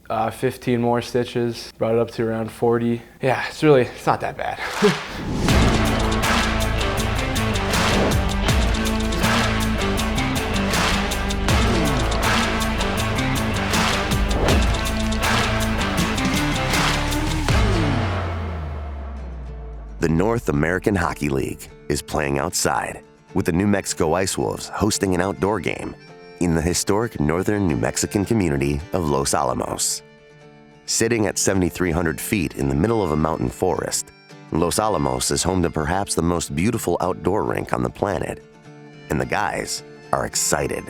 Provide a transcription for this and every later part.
15 more stitches, brought it up to around 40. Yeah, it's not that bad. The North American Hockey League is playing outside, with the New Mexico Ice Wolves hosting an outdoor game in the historic northern New Mexican community of Los Alamos. Sitting at 7,300 feet in the middle of a mountain forest, Los Alamos is home to perhaps the most beautiful outdoor rink on the planet, and the guys are excited.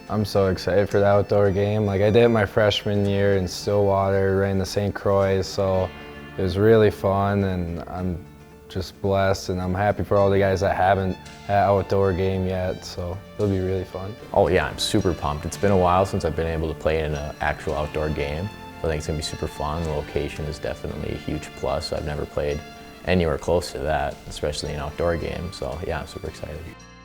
I'm so excited for the outdoor game. I did it my freshman year in Stillwater, right in the St. Croix, so it was really fun, and I'm just blessed, and I'm happy for all the guys that haven't had an outdoor game yet, so it'll be really fun. Oh yeah, I'm super pumped. It's been a while since I've been able to play in an actual outdoor game. So I think it's gonna be super fun. The location is definitely a huge plus. I've never played anywhere close to that, especially an outdoor game, so yeah, I'm super excited.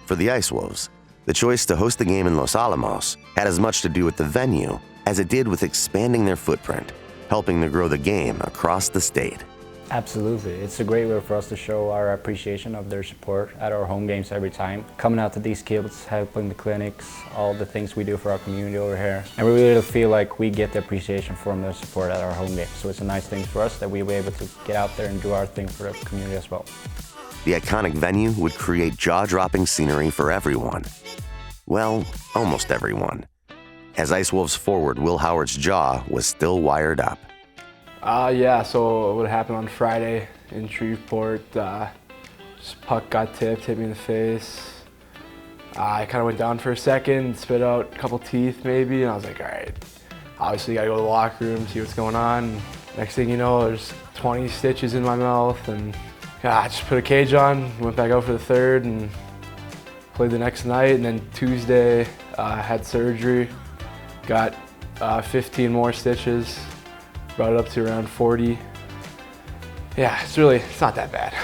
For the Ice Wolves, the choice to host the game in Los Alamos had as much to do with the venue as it did with expanding their footprint, helping to grow the game across the state. Absolutely. It's a great way for us to show our appreciation of their support at our home games every time. Coming out to these kids, helping the clinics, all the things we do for our community over here. And we really feel like we get the appreciation from their support at our home games. So it's a nice thing for us that we were able to get out there and do our thing for the community as well. The iconic venue would create jaw-dropping scenery for everyone. Well, almost everyone, as Ice Wolves forward Will Howard's jaw was still wired up. Yeah, so what happened on Friday in Shreveport, just puck got tipped, hit me in the face. I kind of went down for a second, spit out a couple teeth maybe, and I was like, all right, obviously gotta go to the locker room, see what's going on. Next thing you know, there's 20 stitches in my mouth, and I just put a cage on, went back out for the third, and played the next night, and then Tuesday, had surgery, got 15 more stitches. Brought it up to around 40. Yeah, it's not that bad.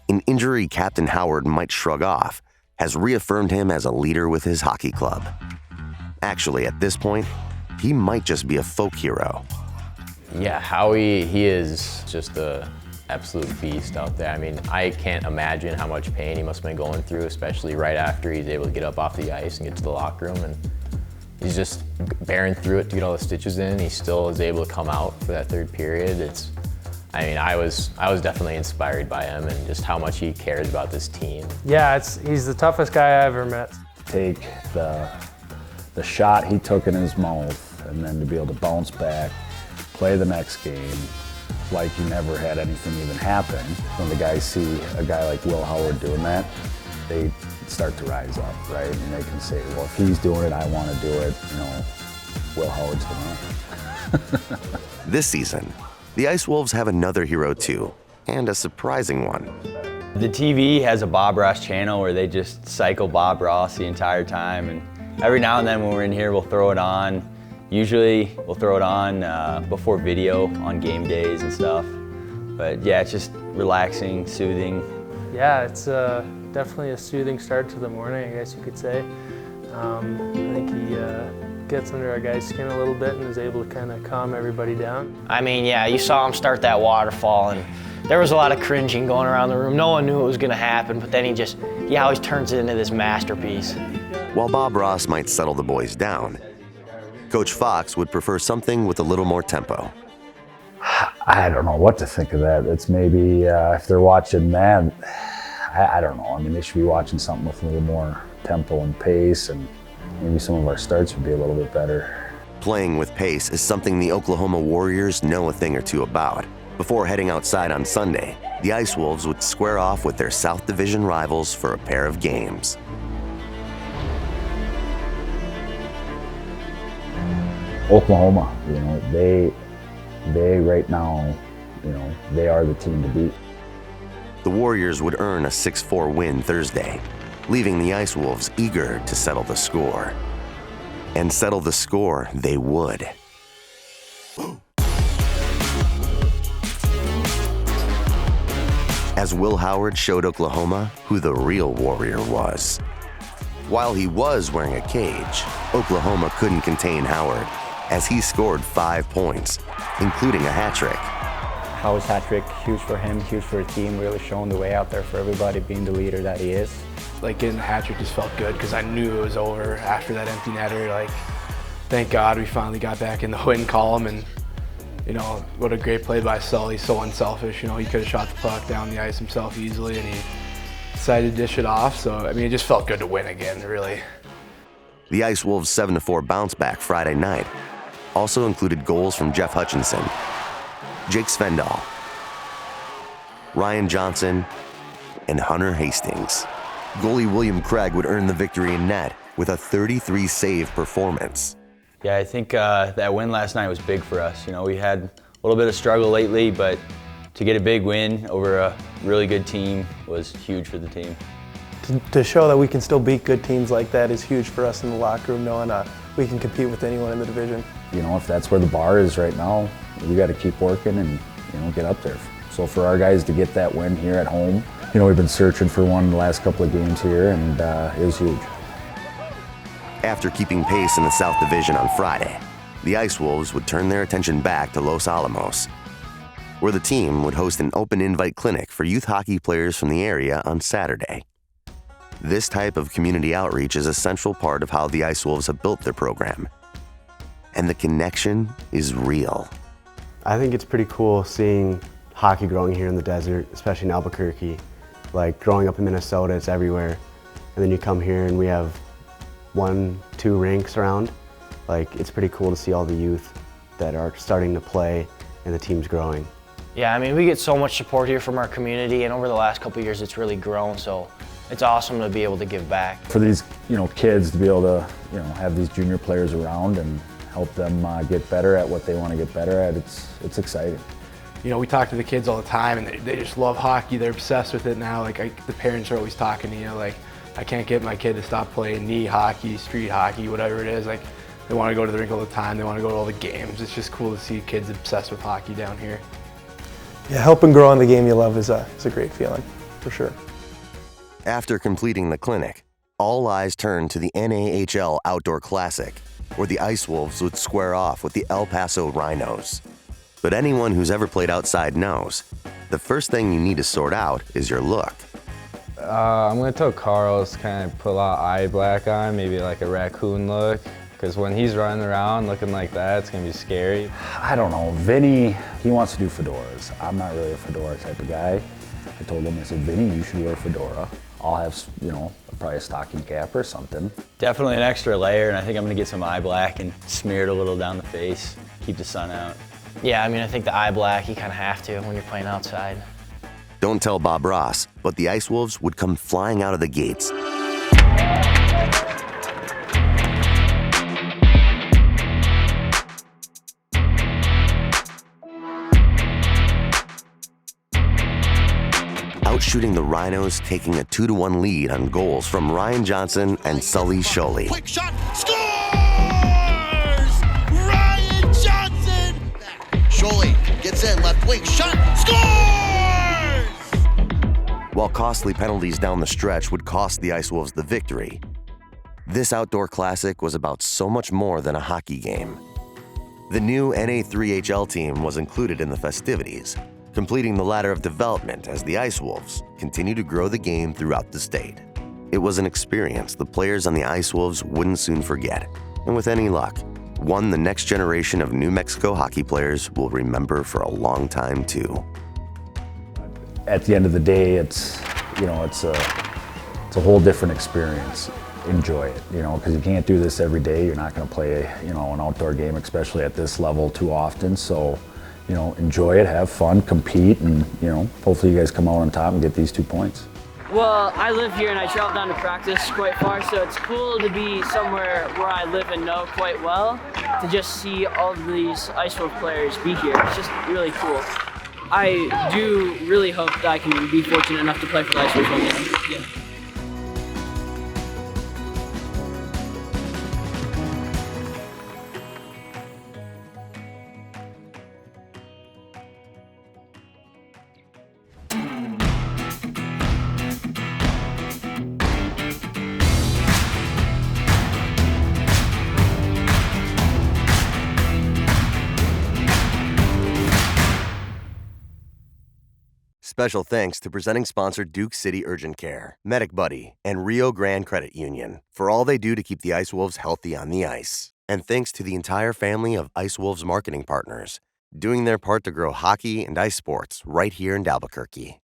An injury Captain Howard might shrug off has reaffirmed him as a leader with his hockey club. Actually, at this point, he might just be a folk hero. Yeah, Howie, he is just an absolute beast out there. I mean, I can't imagine how much pain he must have been going through, especially right after he's able to get up off the ice and get to the locker room. And he's just bearing through it to get all the stitches in. He still is able to come out for that third period. I was definitely inspired by him and just how much he cares about this team. Yeah, he's the toughest guy I ever met. Take the shot he took in his mouth and then to be able to bounce back, play the next game like he never had anything even happen. When the guys see a guy like Will Howard doing that, they start to rise up, right? And they can say, well, if he's doing it, I want to do it. Will Howard's doing it. This season, the Ice Wolves have another hero too, and a surprising one. The TV has a Bob Ross channel where they just cycle Bob Ross the entire time, and every now and then when we're in here, we'll throw it on. Usually, we'll throw it on before video on game days and stuff. But yeah, it's just relaxing, soothing. Yeah, it's definitely a soothing start to the morning, I guess you could say. I think he gets under our guys' skin a little bit and is able to kind of calm everybody down. I mean, yeah, you saw him start that waterfall, and there was a lot of cringing going around the room. No one knew it was going to happen, but then he always turns it into this masterpiece. While Bob Ross might settle the boys down, Coach Fox would prefer something with a little more tempo. I don't know what to think of that. It's maybe if they're watching that, I don't know. I mean, they should be watching something with a little more tempo and pace, and maybe some of our starts would be a little bit better. Playing with pace is something the Oklahoma Warriors know a thing or two about. Before heading outside on Sunday, the Ice Wolves would square off with their South Division rivals for a pair of games. Oklahoma, they right now, they are the team to beat. The Warriors would earn a 6-4 win Thursday, leaving the Ice Wolves eager to settle the score. And settle the score they would. As Will Howard showed Oklahoma who the real Warrior was. While he was wearing a cage, Oklahoma couldn't contain Howard, as he scored 5 points, including a hat trick. Howie's hat trick, huge for him, huge for the team, really showing the way out there for everybody, being the leader that he is. Like getting the hat trick just felt good because I knew it was over after that empty netter. Like, thank God we finally got back in the win column, and what a great play by Sully. So unselfish. He could have shot the puck down the ice himself easily, and he decided to dish it off. So I mean, it just felt good to win again, really. The Ice Wolves' 7-4 bounce back Friday night also included goals from Jeff Hutchinson, Jake Svendal, Ryan Johnson, and Hunter Hastings. Goalie William Craig would earn the victory in net with a 33-save performance. Yeah, I think that win last night was big for us. We had a little bit of struggle lately, but to get a big win over a really good team was huge for the team. To show that we can still beat good teams like that is huge for us in the locker room, knowing we can compete with anyone in the division. If that's where the bar is right now, we got to keep working and get up there. So for our guys to get that win here at home, we've been searching for one the last couple of games here, and it was huge. After keeping pace in the South Division on Friday, the Ice Wolves would turn their attention back to Los Alamos, where the team would host an open invite clinic for youth hockey players from the area on Saturday. This type of community outreach is a central part of how the Ice Wolves have built their program. And the connection is real. I think it's pretty cool seeing hockey growing here in the desert, especially in Albuquerque. Like growing up in Minnesota, it's everywhere. And then you come here and we have 1-2 rinks around. Like, it's pretty cool to see all the youth that are starting to play and the team's growing. Yeah, I mean, we get so much support here from our community, and over the last couple of years, it's really grown, so it's awesome to be able to give back. For these, kids to be able to, have these junior players around and help them get better at what they want to get better at, it's exciting. We talk to the kids all the time, and they just love hockey. They're obsessed with it now. Like, the parents are always talking to like, I can't get my kid to stop playing knee hockey, street hockey, whatever it is. Like, they want to go to the rink all the time. They want to go to all the games. It's just cool to see kids obsessed with hockey down here. Yeah, helping grow in the game you love is a great feeling, for sure. After completing the clinic, all eyes turned to the NAHL Outdoor Classic, where the Ice Wolves would square off with the El Paso Rhinos. But anyone who's ever played outside knows, the first thing you need to sort out is your look. I'm going to tell Carl to kind of put a lot of eye black on, maybe like a raccoon look, because when he's running around looking like that, it's going to be scary. I don't know. Vinny, he wants to do fedoras. I'm not really a fedora type of guy. I told him, I said, Vinny, you should wear a fedora. I'll have, probably a stocking cap or something. Definitely an extra layer, and I think I'm going to get some eye black and smear it a little down the face, keep the sun out. Yeah, I mean, I think the eye black, you kind of have to when you're playing outside. Don't tell Bob Ross, but the Ice Wolves would come flying out of the gates. Outshooting the Rhinos, taking a 2-1 lead on goals from Ryan Johnson and Sully Sholey. Quick shot, scores! Ryan Johnson! Sholey gets in, left wing, shot, scores! While costly penalties down the stretch would cost the Ice Wolves the victory, this outdoor classic was about so much more than a hockey game. The new NA3HL team was included in the festivities, completing the ladder of development as the Ice Wolves continue to grow the game throughout the state. It was an experience the players on the Ice Wolves wouldn't soon forget, and with any luck, one the next generation of New Mexico hockey players will remember for a long time too. At the end of the day, it's a whole different experience. Enjoy it, because you can't do this every day. You're not going to play, an outdoor game, especially at this level, too often. So, enjoy it, have fun, compete, and, hopefully you guys come out on top and get these 2 points. Well, I live here and I travel down to practice quite far, so it's cool to be somewhere where I live and know quite well, to just see all of these Ice Wolf players be here. It's just really cool. I do really hope that I can be fortunate enough to play for the Ice Wolf one day. Yeah. Special thanks to presenting sponsor Duke City Urgent Care, Medic Buddy, and Rio Grande Credit Union for all they do to keep the Ice Wolves healthy on the ice. And thanks to the entire family of Ice Wolves marketing partners, doing their part to grow hockey and ice sports right here in Albuquerque.